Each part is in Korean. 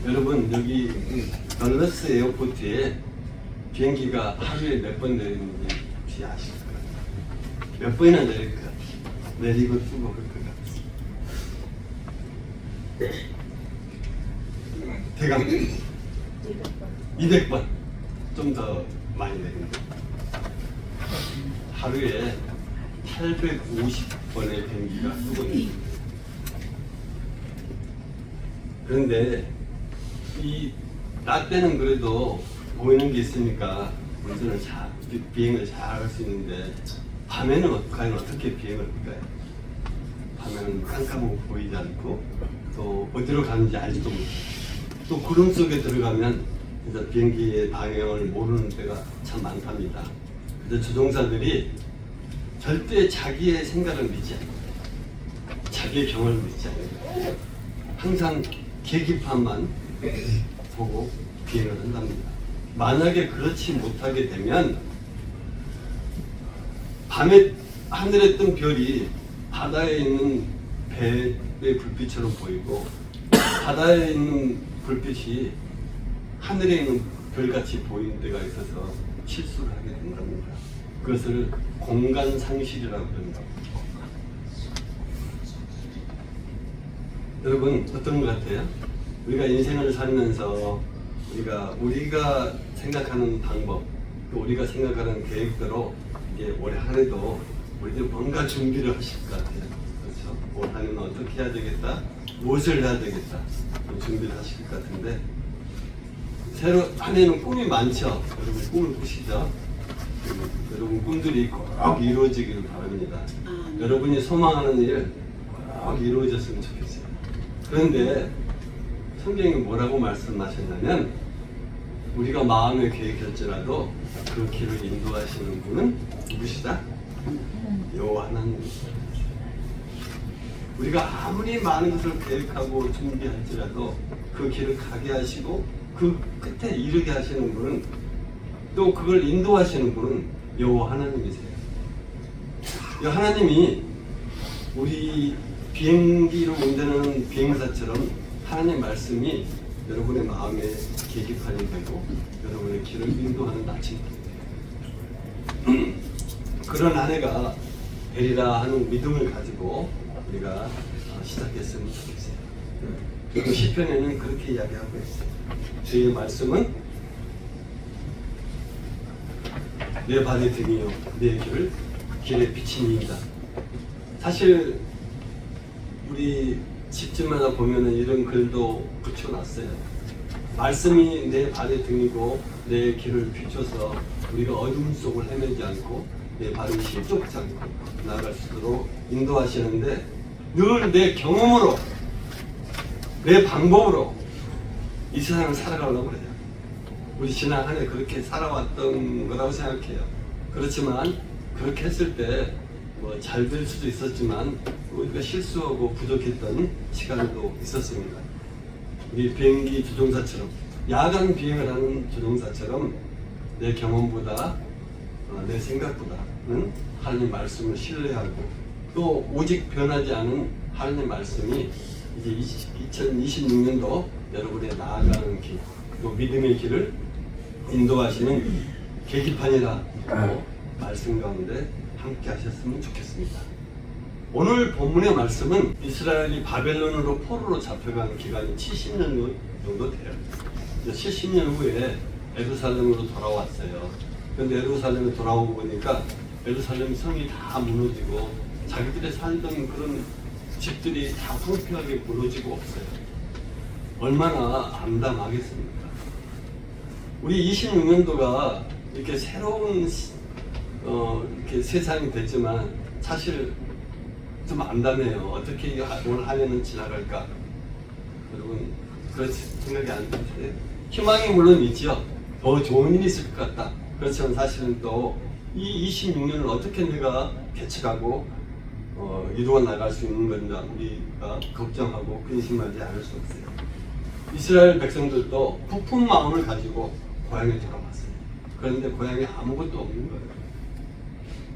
여러분 여기 덜러스 에어포트에 비행기가 하루에 몇 번 내리는지 혹시 아실까요? 몇 번이나 내릴까? 내리고 뜨고 올 것 같아요. 대강 200번 좀 더 많이 내립니다. 하루에 850번의 비행기가 뜨고 있습니다. 그런데 이 낮 때는 그래도 보이는 게 있으니까 운전을 잘, 비행을 잘 할 수 있는데 밤에는 과연 어떻게 비행을 할까요? 밤에는 깜깜하고 보이지 않고 또 어디로 가는지 알지도 못해요. 또 구름 속에 들어가면 진짜 비행기의 방향을 모르는 때가 참 많답니다. 그래서 조종사들이 절대 자기의 생각을 믿지 않아요. 자기의 경험을 믿지 않아요. 항상 계기판만 보고 비행을 한답니다. 만약에 그렇지 못하게 되면 밤에 하늘에 뜬 별이 바다에 있는 배의 불빛처럼 보이고 바다에 있는 불빛이 하늘에 있는 별같이 보이는 데가 있어서 실수를 하게 된답니다. 그것을 공간상실이라고 합니다. 여러분 어떤 것 같아요? 우리가 인생을 살면서 우리가 생각하는 방법, 또 우리가 생각하는 계획대로 이게 올 한 해도 우리들 뭔가 준비를 하실 것 같아요. 그렇죠? 올 한 해는 어떻게 해야 되겠다, 무엇을 해야 되겠다 준비를 하실 것 같은데 새로 한 해는 꿈이 많죠. 여러분 꿈을 꾸시죠. 여러분 꿈들이 꼭 이루어지기를 바랍니다. 여러분이 소망하는 일 꼭 이루어졌으면 좋겠어요. 그런데 성경이 뭐라고 말씀하셨냐면 우리가 마음에 계획할지라도 그 길을 인도하시는 분은 누구시다? 여호와 하나님. 우리가 아무리 많은 것을 계획하고 준비할지라도 그 길을 가게 하시고 그 끝에 이르게 하시는 분은 또 그걸 인도하시는 분은 여호와 하나님이세요. 이 하나님이 우리 비행기로 운전하는 비행사처럼 하나님의 말씀이 여러분의 마음에 계기판이 되고 여러분의 길을 인도하는 나침반이 돼요. 그런 한 해가 되리라 하는 믿음을 가지고 우리가 시작했으면 좋겠어요. 그리고 시편에는 그렇게 이야기하고 있어요. 주의 말씀은 내 발의 등이요 내 길의 빛임이다. 사실 우리 집집마다 보면은 이런 글도 붙여놨어요. 말씀이 내 발의 등이고 내 길을 비춰서 우리가 어둠 속을 헤매지 않고 내 발이 실족지 않고 나아갈 수 있도록 인도하시는데 늘 내 경험으로 내 방법으로 이 세상을 살아가려고 그래요. 우리 지난 한 해 그렇게 살아왔던 거라고 생각해요. 그렇지만 그렇게 했을 때 뭐 잘 될 수도 있었지만 우리가 실수하고 부족했던 시간도 있었습니다. 우리 비행기 조종사처럼 야간 비행을 하는 조종사처럼 내 경험보다 내 생각보다는 하나님 말씀을 신뢰하고 또 오직 변하지 않은 하나님 말씀이 이제 2026년도 여러분의 나아가는 길, 또 믿음의 길을 인도하시는 계기판이라고 말씀 가운데 함께 하셨으면 좋겠습니다. 오늘 본문의 말씀은 이스라엘이 바벨론으로 포로로 잡혀간 기간이 70년 정도 돼요. 70년 후에 예루살렘으로 돌아왔어요. 그런데 예루살렘에 돌아오고 보니까 예루살렘 성이 다 무너지고 자기들이 살던 그런 집들이 다 황폐하게 무너지고 없어요. 얼마나 암담하겠습니까? 우리 26년도가 이렇게 새로운 이렇게 세상이 됐지만 사실 좀 암담해요. 어떻게 오늘 한 해는 지나갈까? 여러분 그렇지 생각이 안 드세요? 희망이 물론 있죠. 더 좋은 일이 있을 것 같다. 그렇지만 사실은 또 이 26년을 어떻게 내가 개척하고 이루어 나갈 수 있는 건가 우리가 걱정하고 근심하지 않을 수 없어요. 이스라엘 백성들도 부푼 마음을 가지고 고향에 돌아왔어요. 그런데 고향에 아무것도 없는 거예요.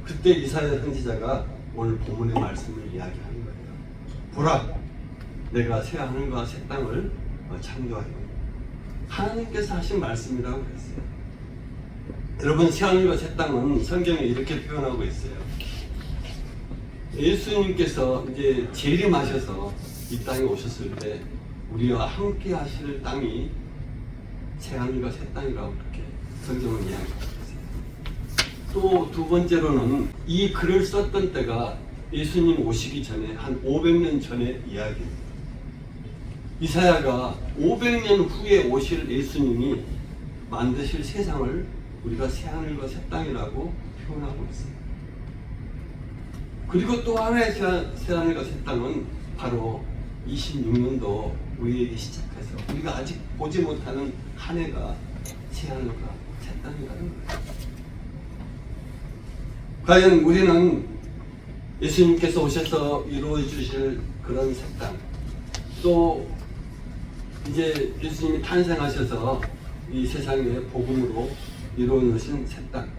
그때 이사야 선지자가 오늘 본문의 말씀을 이야기하는 거예요. 보라, 내가 새 하늘과 새 땅을 창조하여 하나님께서 하신 말씀이라고 그랬어요. 여러분, 새하늘과 새 땅은 성경에 이렇게 표현하고 있어요. 예수님께서 이제 재림하셔서 이 땅에 오셨을 때 우리와 함께 하실 땅이 새하늘과 새 땅이라고 그렇게 성경은 이야기하고 있어요. 또 두 번째로는 이 글을 썼던 때가 예수님 오시기 전에 한 500년 전의 이야기입니다. 이사야가 500년 후에 오실 예수님이 만드실 세상을 우리가 새하늘과 새 땅이라고 표현하고 있습니다. 그리고 또 하나의 새하늘과 새 땅은 바로 26년도 우리에게 시작해서 우리가 아직 보지 못하는 한 해가 새하늘과 새 땅이라는 거예요. 과연 우리는 예수님께서 오셔서 이루어 주실 그런 새 땅, 또 이제 예수님이 탄생하셔서 이 세상의 복음으로 이루어 놓으신 새 땅,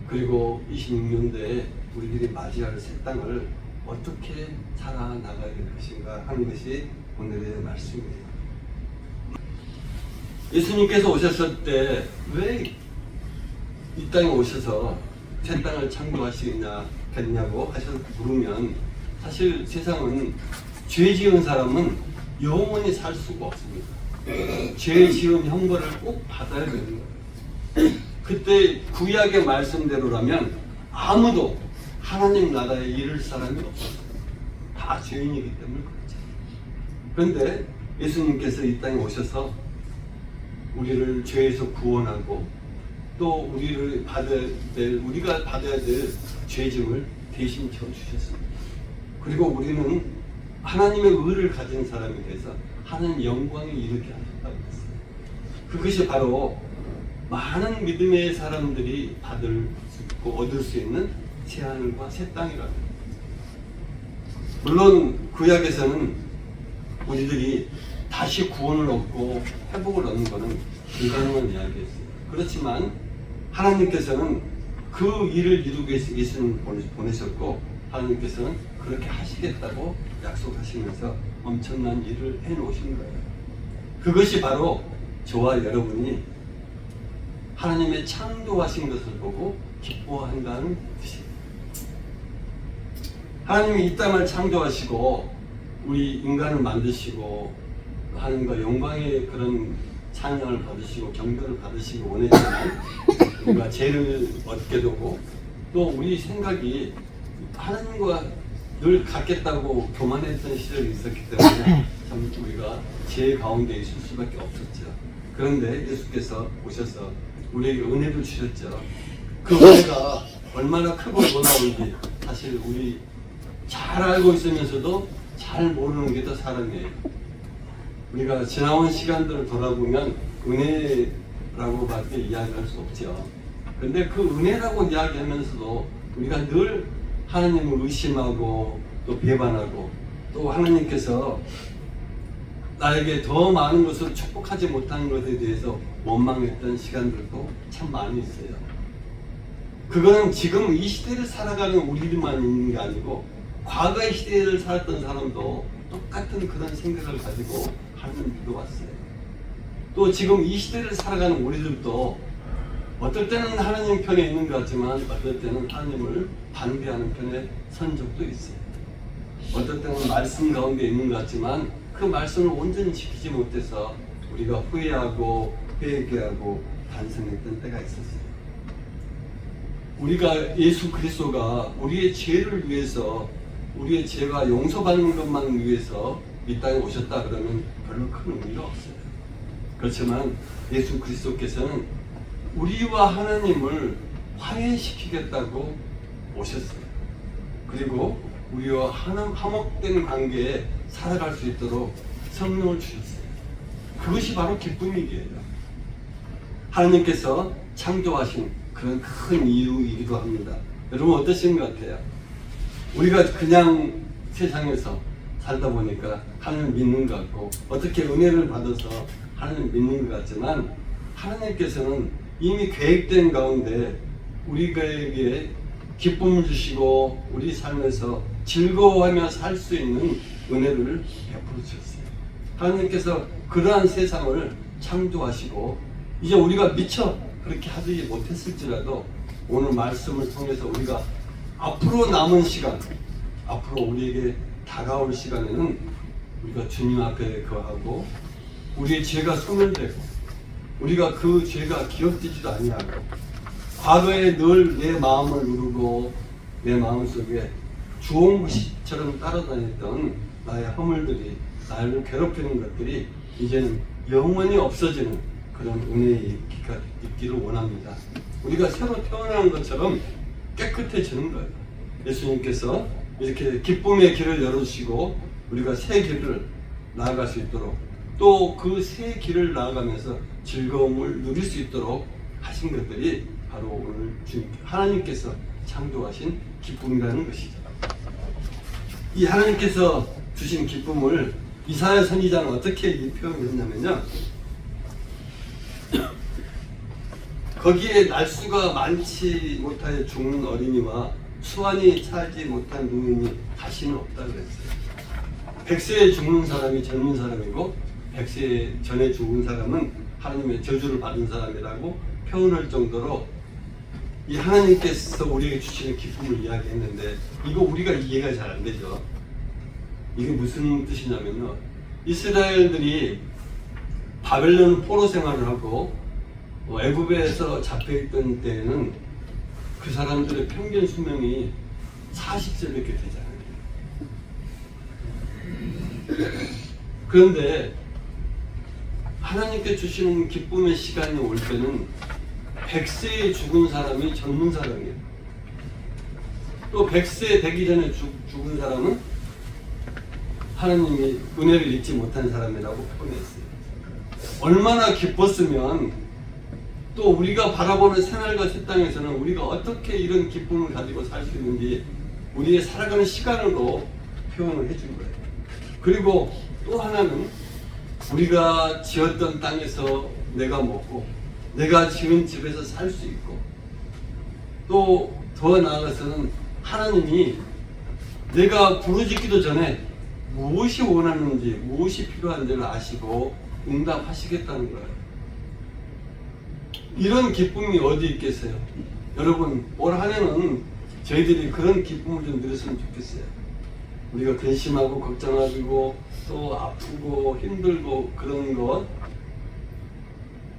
그리고 26년도에 우리들이 맞이할 새 땅을 어떻게 살아나가야 될 것인가 하는 것이 오늘의 말씀이에요. 예수님께서 오셨을 때 왜 이 땅에 오셔서 새 땅을 창조하시겠냐고 물으면, 사실 세상은 죄 지은 사람은 영원히 살 수가 없습니다. 죄 지은 형벌을 꼭 받아야 되는 거예요. 그때 구약의 말씀대로라면 아무도 하나님 나라에 이를 사람이 없어요. 다 죄인이기 때문에 그렇죠. 그런데 예수님께서 이 땅에 오셔서 우리를 죄에서 구원하고 또 우리가 받아야 될 죄짐을 대신 져주셨습니다. 그리고 우리는 하나님의 의를 가진 사람이 돼서 하나님 영광에 이르게 하셨다고 했어요. 그것이 바로 많은 믿음의 사람들이 받을 수 있고 얻을 수 있는 새하늘과 새 땅이라고. 물론 구약에서는 우리들이 다시 구원을 얻고 회복을 얻는 것은 불가능한 이야기였어요. 그렇지만 하나님께서는 그 일을 이루기 위해서 예수님을 보내셨고, 하나님께서는 그렇게 하시겠다고 약속하시면서 엄청난 일을 해놓으신 거예요. 그것이 바로 저와 여러분이 하나님의 창조하신 것을 보고 기뻐한다는 뜻입니다. 하나님이 이 땅을 창조하시고 우리 인간을 만드시고 하나님과 영광의 그런 찬양을 받으시고 경배를 받으시고 원했지만 우리가 죄를 얻게 되고 또 우리 생각이 하나님과 늘 같겠다고 교만했던 시절이 있었기 때문에 참 우리가 죄 가운데 있을 수밖에 없었죠. 그런데 예수께서 오셔서 우리에게 은혜를 주셨죠. 그 은혜가 얼마나 크고 놀라운지 사실 우리 잘 알고 있으면서도 잘 모르는 게 더 사람이에요. 우리가 지나온 시간들을 돌아보면 은혜라고밖에 이야기할 수 없죠. 그런데 그 은혜라고 이야기하면서도 우리가 늘 하나님을 의심하고 또 배반하고 또 하나님께서 나에게 더 많은 것을 축복하지 못하는 것에 대해서 원망했던 시간들도 참 많이 있어요. 그거는 지금 이 시대를 살아가는 우리들만 있는 게 아니고 과거의 시대를 살았던 사람도 똑같은 그런 생각을 가지고 하나님을 믿어왔어요. 또 지금 이 시대를 살아가는 우리들도 어떨 때는 하나님 편에 있는 것 같지만 어떨 때는 하나님을 반대하는 편에 선 적도 있어요. 어떨 때는 말씀 가운데 있는 것 같지만 그 말씀을 온전히 지키지 못해서 우리가 후회하고 회개하고 반성했던 때가 있었어요. 우리가 예수 그리스도가 우리의 죄를 위해서 우리의 죄가 용서받는 것만 위해서 이 땅에 오셨다 그러면 별로 큰 의미가 없어요. 그렇지만 예수 그리스도께서는 우리와 하나님을 화해시키겠다고 오셨어요. 그리고 우리와 화목된 관계에 살아갈 수 있도록 성령을 주셨어요. 그것이 바로 기쁨이에요. 하나님께서 창조하신 그런 큰 이유이기도 합니다. 여러분 어떠신 것 같아요? 우리가 그냥 세상에서 살다 보니까 하나님을 믿는 것 같고 어떻게 은혜를 받아서 하나님을 믿는 것 같지만 하나님께서는 이미 계획된 가운데 우리에게 기쁨을 주시고 우리 삶에서 즐거워하며 살 수 있는 은혜를 베풀어 주셨어요. 하나님께서 그러한 세상을 창조하시고 이제 우리가 미처 그렇게 하지 못했을지라도 오늘 말씀을 통해서 우리가 앞으로 남은 시간, 앞으로 우리에게 다가올 시간에는 우리가 주님 앞에 거하고 우리의 죄가 소멸되고 우리가 그 죄가 기억되지도 아니하고 과거에 늘 내 마음을 누르고 내 마음속에 주홍무시처럼 따라다녔던 나의 허물들이 나를 괴롭히는 것들이 이제는 영원히 없어지는 그런 은혜의 기가 있기를 원합니다. 우리가 새로 태어난 것처럼 깨끗해지는 거예요. 예수님께서 이렇게 기쁨의 길을 열어주시고 우리가 새 길을 나아갈 수 있도록 또 그 새 길을 나아가면서 즐거움을 누릴 수 있도록 하신 것들이 바로 오늘 하나님께서 창조하신 기쁨이라는 것이죠. 이 하나님께서 주신 기쁨을 이사야 선지자는 어떻게 표현했냐면요. 거기에 날수가 많지 못하여 죽는 어린이와 수완이 차지 못한 노인이 다시는 없다 그랬어요. 100세에 죽는 사람이 젊은 사람이고 100세 전에 죽은 사람은 하나님의 저주를 받은 사람이라고 표현할 정도로 이 하나님께서 우리에게 주시는 기쁨을 이야기했는데 이거 우리가 이해가 잘 안 되죠. 이게 무슨 뜻이냐면요. 이스라엘들이 바벨론 포로 생활을 하고 애굽에서 잡혀있던 때에는 그 사람들의 평균 수명이 40세밖에 되지 않아요. 그런데 하나님께 주시는 기쁨의 시간이 올 때는 100세에 죽은 사람이 젊은 사람이에요. 또 100세 되기 전에 죽은 사람은 하나님이 은혜를 잊지 못한 사람이라고 표현했어요. 얼마나 기뻤으면 또 우리가 바라보는 새날과 새 땅에서는 우리가 어떻게 이런 기쁨을 가지고 살 수 있는지 우리의 살아가는 시간으로 표현을 해준 거예요. 그리고 또 하나는 우리가 지었던 땅에서 내가 먹고 내가 지은 집에서 살 수 있고 또 더 나아가서는 하나님이 내가 부르짖기도 전에 무엇이 원하는지 무엇이 필요한지를 아시고 응답하시겠다는 거예요. 이런 기쁨이 어디 있겠어요? 여러분 올 한 해는 저희들이 그런 기쁨을 좀 누렸으면 좋겠어요. 우리가 근심하고 걱정하고 또 아프고 힘들고 그런 것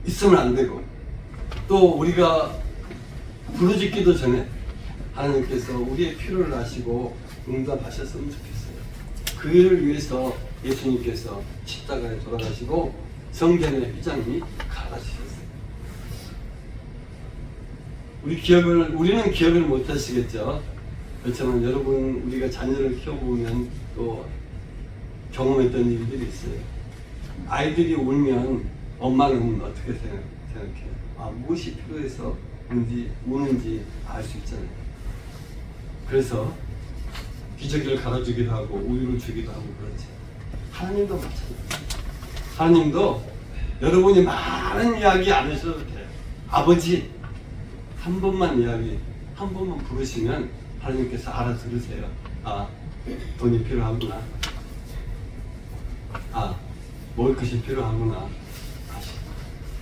있으면 안 되고 또 우리가 부르짖기도 전에 하나님께서 우리의 필요를 아시고 응답하셨으면 좋겠어요. 그 일을 위해서 예수님께서 십자가에 돌아가시고 성전의 휘장이 갈아지셨어요. 우리는 기억을 못 하시겠죠. 그렇지만 여러분 우리가 자녀를 키워보면 또 경험했던 일들이 있어요. 아이들이 울면 엄마는 어떻게 생각해요? 무엇이 필요해서 우는지 알 수 있잖아요. 그래서 기저귀를 갈아주기도 하고 우유를 주기도 하고 그렇지. 하나님도 마찬가지예요. 하나님도 여러분이 많은 이야기 안 하셔도 돼요. 아버지 한 번만 한 번만 부르시면 하나님께서 알아들으세요. 돈이 필요하구나. 먹을 것이 필요하구나.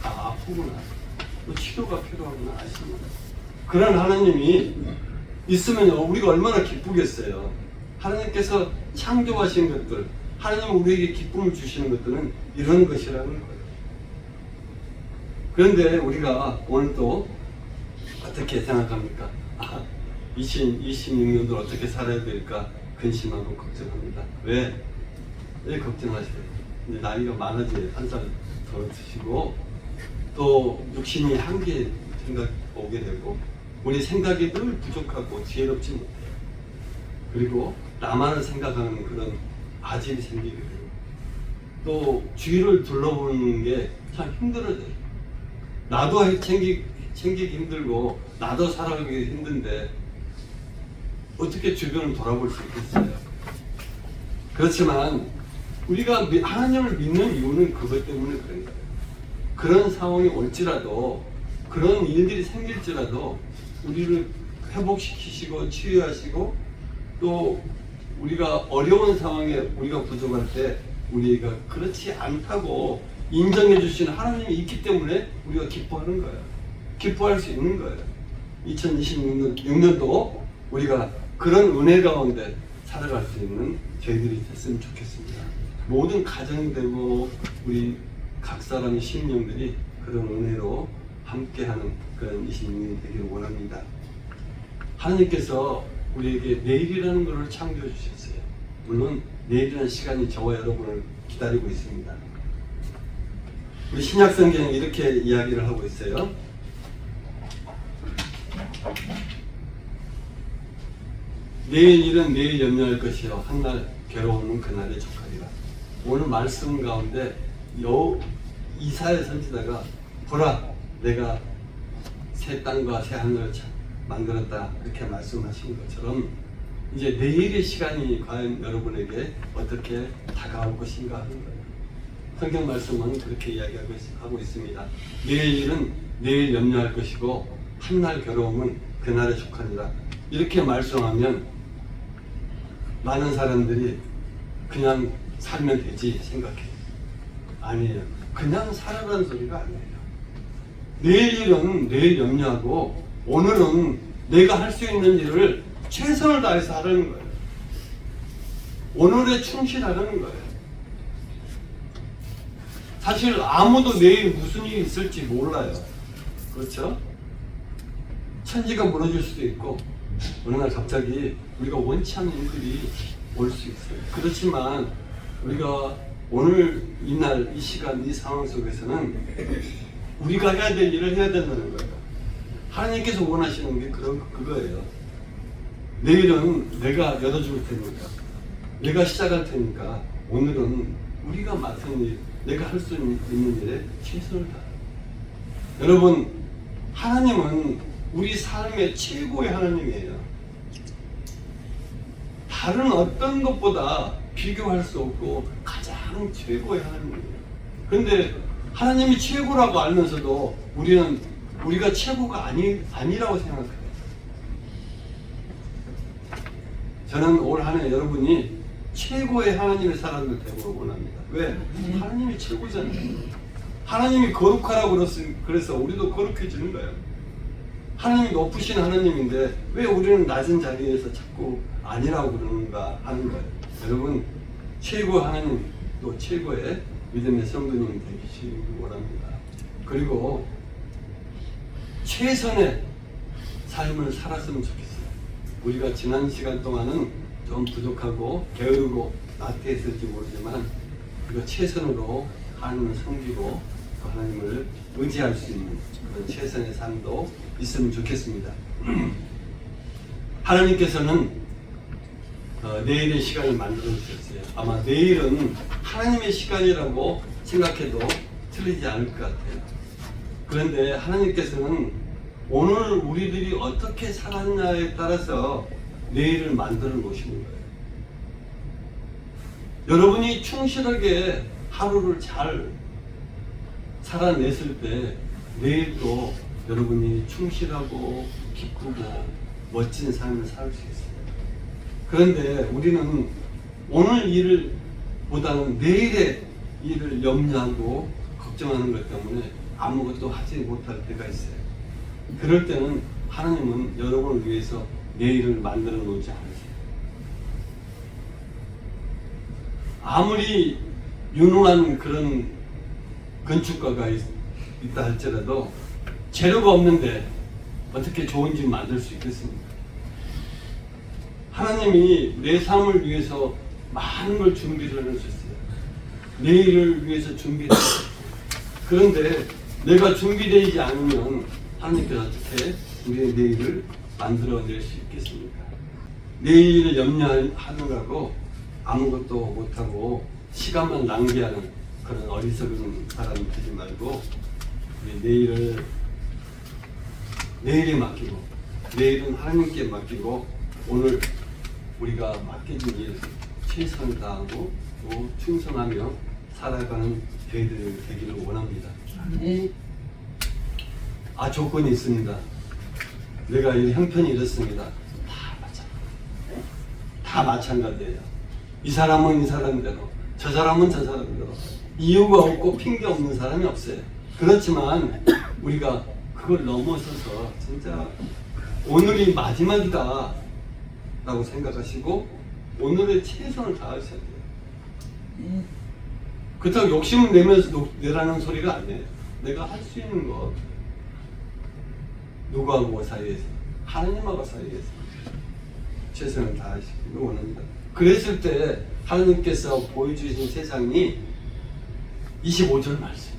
아프구나. 또 치료가 필요하구나. 아시구나. 그런 하나님이 있으면 우리가 얼마나 기쁘겠어요. 하나님께서 창조하신 것들, 하나님은 우리에게 기쁨을 주시는 것들은 이런 것이라는 거예요. 그런데 우리가 오늘 또 어떻게 생각합니까? 2026년도 어떻게 살아야 될까 근심하고 걱정합니다. 왜 걱정하세요? 이제 나이가 많아지 한 살 더 드시고 또 육신이 한계 생각 오게 되고 우리 생각이 늘 부족하고 지혜롭지 못해요. 그리고 나만을 생각하는 그런 아집이 생기게 되고 또 주위를 둘러보는 게 참 힘들어져요. 나도 챙기기 힘들고 나도 살아가기 힘든데 어떻게 주변을 돌아볼 수 있겠어요? 그렇지만 우리가 하나님을 믿는 이유는 그것 때문에 그런 거예요. 그런 상황이 올지라도 그런 일들이 생길지라도 우리를 회복시키시고 치유하시고 또 우리가 어려운 상황에 우리가 부족할 때 우리가 그렇지 않다고 인정해 주시는 하나님이 있기 때문에 우리가 기뻐하는 거예요. 기뻐할 수 있는 거예요. 2026년도 우리가 그런 은혜 가운데 살아갈 수 있는 저희들이 됐으면 좋겠습니다. 모든 가정이 되고 우리 각 사람의 심령들이 그런 은혜로 함께하는 그런 26년이 되기를 원합니다. 하나님께서 우리에게 내일이라는 것을 창조해 주셨어요. 물론 내일이라는 시간이 저와 여러분을 기다리고 있습니다. 우리 신약성경에 이렇게 이야기를 하고 있어요. 내일 일은 내일 염려할 것이요 한날 괴로움은 그날에 족하리라. 오늘 말씀 가운데 이사야 선지자가 보라 내가 새 땅과 새 하늘을 만들었다 이렇게 말씀하신 것처럼 이제 내일의 시간이 과연 여러분에게 어떻게 다가올 것인가 하는 거예요. 성경 말씀은 그렇게 이야기하고 있습니다. 내일 일은 내일 염려할 것이고 한날 괴로움은 그날에 족하니라. 이렇게 말씀하면 많은 사람들이 그냥 살면 되지 생각해요. 아니에요. 그냥 살아라는 소리가 아니에요. 내일 일은 내일 염려하고 오늘은 내가 할 수 있는 일을 최선을 다해서 하라는 거예요. 오늘에 충실하라는 거예요. 사실 아무도 내일 무슨 일이 있을지 몰라요. 그렇죠? 천지가 무너질 수도 있고 어느 날 갑자기 우리가 원치 않는 일들이 올 수 있어요. 그렇지만 우리가 오늘 이날 이 시간 이 상황 속에서는 우리가 해야 될 일을 해야 된다는 거예요. 하나님께서 원하시는 게 그거예요. 내일은 내가 열어줄 테니까 내가 시작할 테니까 오늘은 우리가 맡은 일 내가 할 수 있는 일에 최선을 다해요. 여러분 하나님은 우리 삶의 최고의 하나님이에요. 다른 어떤 것보다 비교할 수 없고 가장 최고의 하나님이에요. 그런데 하나님이 최고라고 알면서도 우리가 최고가 아니라고 생각해요. 저는 올 한 해 여러분이 최고의 하나님의 사람들 되고 원합니다. 왜? 하나님이 최고잖아요. 하나님이 거룩하라고 그래서 우리도 거룩해지는 거예요. 하나님이 높으신 하나님인데 왜 우리는 낮은 자리에서 자꾸 아니라고 그러는가 하는 거예요. 여러분 최고 하나님 또 최고의 믿음의 성도님 되시길 원합니다. 그리고 최선의 삶을 살았으면 좋겠어요. 우리가 지난 시간 동안은 좀 부족하고 게으르고 나태했을지 모르지만 우리가 최선으로 하나님을 섬기고 하나님을 의지할 수 있는 그런 최선의 삶도 있으면 좋겠습니다. 하나님께서는 내일의 시간을 만들어 주셨어요. 아마 내일은 하나님의 시간이라고 생각해도 틀리지 않을 것 같아요. 그런데 하나님께서는 오늘 우리들이 어떻게 살았냐에 따라서 내일을 만들어 놓으시는 거예요. 여러분이 충실하게 하루를 잘 살아냈을 때 내일도 여러분이 충실하고 기쁘고 멋진 삶을 살 수 있어요. 그런데 우리는 오늘 일을 보다는 내일의 일을 염려하고 걱정하는 것 때문에 아무것도 하지 못할 때가 있어요. 그럴 때는 하나님은 여러분을 위해서 내일을 만들어 놓지 않으세요. 아무리 유능한 그런 건축가가 있다 할지라도 재료가 없는데 어떻게 좋은 집 만들 수 있겠습니까? 하나님이 내 삶을 위해서 많은 걸 준비를 해주셨어요. 내일을 위해서 준비를 해주셨어요. 그런데 내가 준비되지 않으면 하나님께서 어떻게 우리의 내일을 만들어낼 수 있겠습니까? 내일을 염려하느라고 아무것도 못하고 시간만 낭비하는 그런 어리석은 사람 되지 말고 우리 내일에 맡기고 내일은 하나님께 맡기고 오늘 우리가 맡겨진 일 최선을 다하고 또 충성하며 살아가는 저희들이 되기를 원합니다. 조건이 있습니다. 내가 이 형편이 이렇습니다. 다 마찬가지예요. 이 사람은 이 사람대로, 저 사람은 저 사람대로. 이유가 없고 핑계 없는 사람이 없어요. 그렇지만 우리가 그걸 넘어서서 진짜 오늘이 마지막이다 라고 생각하시고 오늘의 최선을 다하셔야 돼요. 그렇다고 욕심을 내면서 내라는 소리가 아니에요. 내가 할 수 있는 것, 누구하고 사이에서, 하나님하고 사이에서 최선을 다하시기를 원합니다. 그랬을 때 하나님께서 보여주신 세상이 25절 말씀이에요.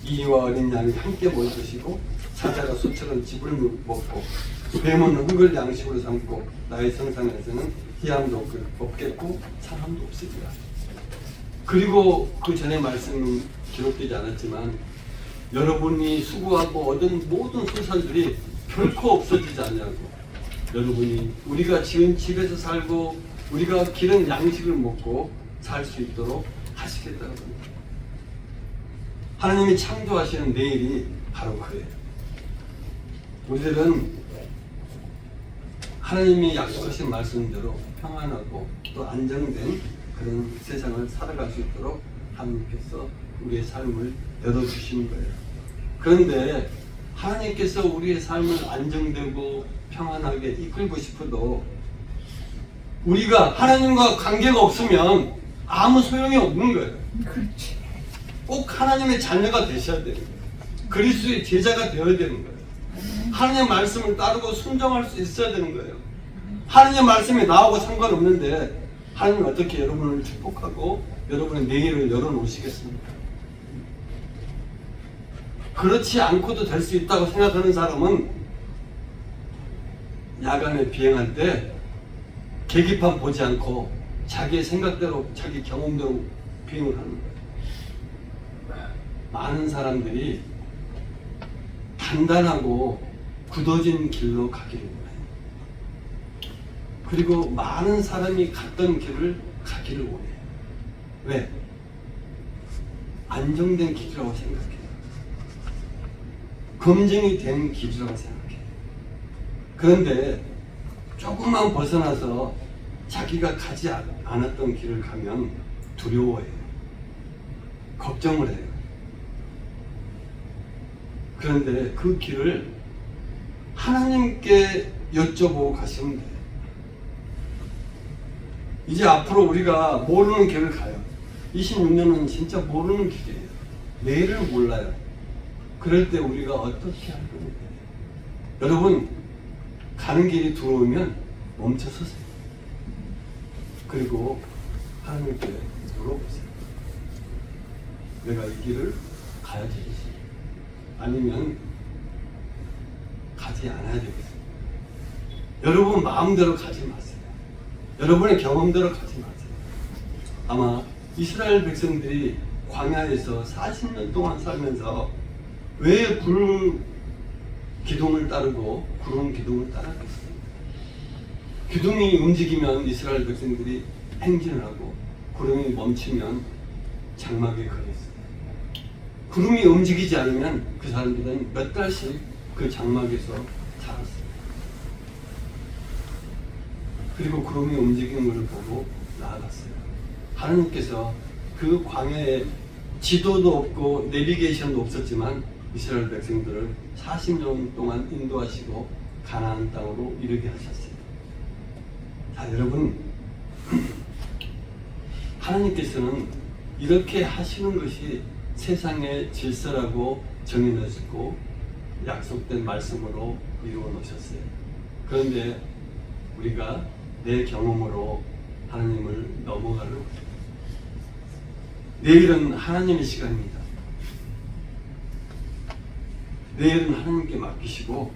이와 어린 양이 함께 모여드시고 사자가 소처럼 집을 먹고 뱀은 흙을 양식으로 삼고 나의 성상에서는 희함도 없겠고 사람도 없으리라. 그리고 그 전에 말씀은 기록되지 않았지만 여러분이 수고하고 얻은 모든 소산들이 결코 없어지지 않냐고, 여러분이 우리가 지은 집에서 살고 우리가 기른 양식을 먹고 살 수 있도록 하시겠다고 합니다. 하나님이 창조하시는 내일이 바로 그래요. 우리들은 하나님이 약속하신 말씀대로 평안하고 또 안정된 그런 세상을 살아갈 수 있도록 하나님께서 우리의 삶을 열어주시는 거예요. 그런데 하나님께서 우리의 삶을 안정되고 평안하게 이끌고 싶어도 우리가 하나님과 관계가 없으면 아무 소용이 없는 거예요. 그렇지. 꼭 하나님의 자녀가 되셔야 되는 거예요. 그리스도의 제자가 되어야 되는 거예요. 하나님의 말씀을 따르고 순종할 수 있어야 되는 거예요. 하나님의 말씀이 나하고 상관없는데 하나님은 어떻게 여러분을 축복하고 여러분의 내일을 열어놓으시겠습니까? 그렇지 않고도 될 수 있다고 생각하는 사람은 야간에 비행할 때 계기판 보지 않고 자기의 생각대로 자기 경험대로 비행을 하는 거예요. 많은 사람들이 단단하고 굳어진 길로 가기를 원해요. 그리고 많은 사람이 갔던 길을 가기를 원해요. 왜? 안정된 길이라고 생각해요. 검증이 된 길이라고 생각해요. 그런데 조금만 벗어나서 자기가 가지 않았던 길을 가면 두려워해요. 걱정을 해요. 그런데 그 길을 하나님께 여쭤보고 가시면 돼요. 이제 앞으로 우리가 모르는 길을 가요. 26년은 진짜 모르는 길이에요. 내일을 몰라요. 그럴 때 우리가 어떻게 할 겁니까? 여러분, 가는 길이 두려우면 멈춰 서세요. 그리고 하나님께 물어보세요. 내가 이 길을 가야 되겠어? 아니면 가지 않아야 되겠어? 여러분 마음대로 가지 마세요. 여러분의 경험대로 가지 마세요. 아마 이스라엘 백성들이 광야에서 40년 동안 살면서 왜 불 기둥을 따르고 구름 기둥을 따랐겠어요? 기둥이 움직이면 이스라엘 백성들이 행진을 하고 구름이 멈추면 장막에 거했어요. 구름이 움직이지 않으면 그 사람들은 몇 달씩 그 장막에서 살았어요. 그리고 구름이 움직이는 것을 보고 나아갔어요. 하나님께서 그 광야에 지도도 없고 내비게이션도 없었지만 이스라엘 백성들을 40년 동안 인도하시고 가나안 땅으로 이르게 하셨어요. 자, 여러분, 하나님께서는 이렇게 하시는 것이 세상의 질서라고 정해놓으시고 약속된 말씀으로 이루어 놓으셨어요. 그런데 우리가 내 경험으로 하나님을 넘어가려고 해요. 내일은 하나님의 시간입니다. 내일은 하나님께 맡기시고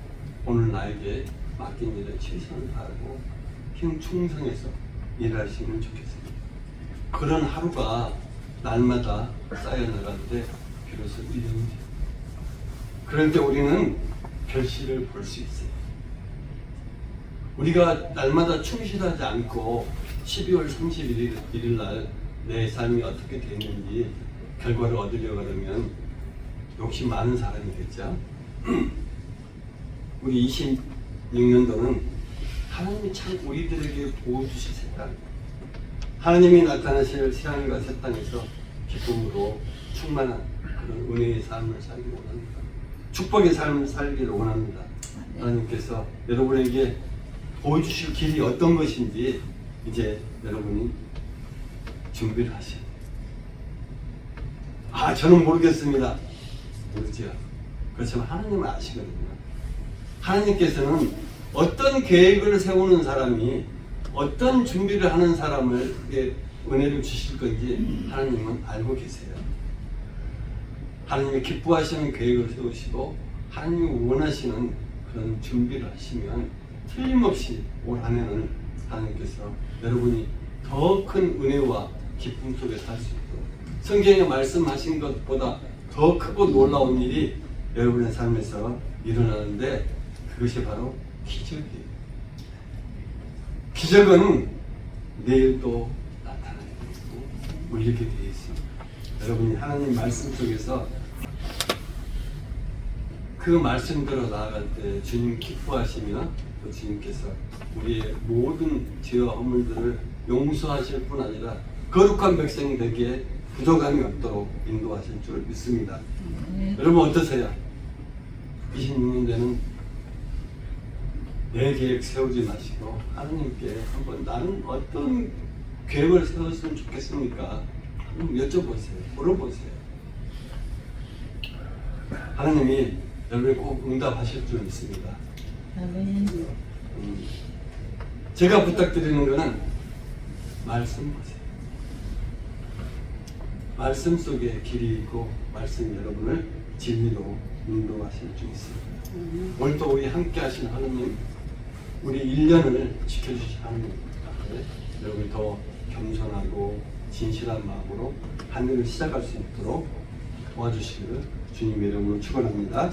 오늘 나에게 맡긴 일에 최선을 다하고 힘 충성해서 일하시면 좋겠습니다. 그런 하루가 날마다 쌓여나갈 때 비로소 1년이 됩니다. 그럴 때 우리는 결실을 볼 수 있어요. 우리가 날마다 충실하지 않고 12월 31일 날 내 삶이 어떻게 됐는지 결과를 얻으려고 하면 욕심 많은 사람이 됐죠. 우리 26년도는 하나님이 참 우리들에게 보여주신 색깔, 하나님이 나타나실 세상과 새 땅에서 기쁨으로 충만한 그런 은혜의 삶을 살기를 원합니다. 축복의 삶을 살기를 원합니다. 하나님께서 여러분에게 보여주실 길이 어떤 것인지 이제 여러분이 준비를 하셔야 돼요. 아, 저는 모르겠습니다. 모르죠. 그렇지만 하나님은 아시거든요. 하나님께서는 어떤 계획을 세우는 사람이 어떤 준비를 하는 사람에게 은혜를 주실 건지 하나님은 알고 계세요. 하나님이 기뻐하시는 계획을 세우시고 하나님이 원하시는 그런 준비를 하시면 틀림없이 올 한 해는 하나님께서 여러분이 더 큰 은혜와 기쁨 속에 살 수 있도록 성경에 말씀하신 것보다 더 크고 놀라운 일이 여러분의 삶에서 일어나는데 그것이 바로 기적이에요. 기적은 내일도 나타나야 되고 뭐 이렇게 되어 있습니다. 여러분이 하나님 말씀 속에서 그 말씀대로 나아갈 때 주님 기뻐하시며 또 주님께서 우리의 모든 죄와 허물들을 용서하실 뿐 아니라 거룩한 백성이 되기에 부족함이 없도록 인도하실 줄 믿습니다. 여러분 어떠세요? 26년 되는 내 계획 세우지 마시고 하나님께 한번 나는 어떤 계획을 세웠으면 좋겠습니까? 한번 여쭤보세요. 물어보세요. 하나님이 여러분이 꼭 응답하실 줄 믿습니다. 제가 부탁드리는 것은 말씀 보세요. 말씀 속에 길이 있고 말씀이 여러분을 진리로 인도하실 줄 믿습니다. 오늘 또 우리 함께 하신 하나님, 우리 1년을 지켜주신 하나님입니다. 여러분이 더 겸손하고 진실한 마음으로 한 해를 시작할 수 있도록 도와주시기를 주님의 이름으로 축원합니다.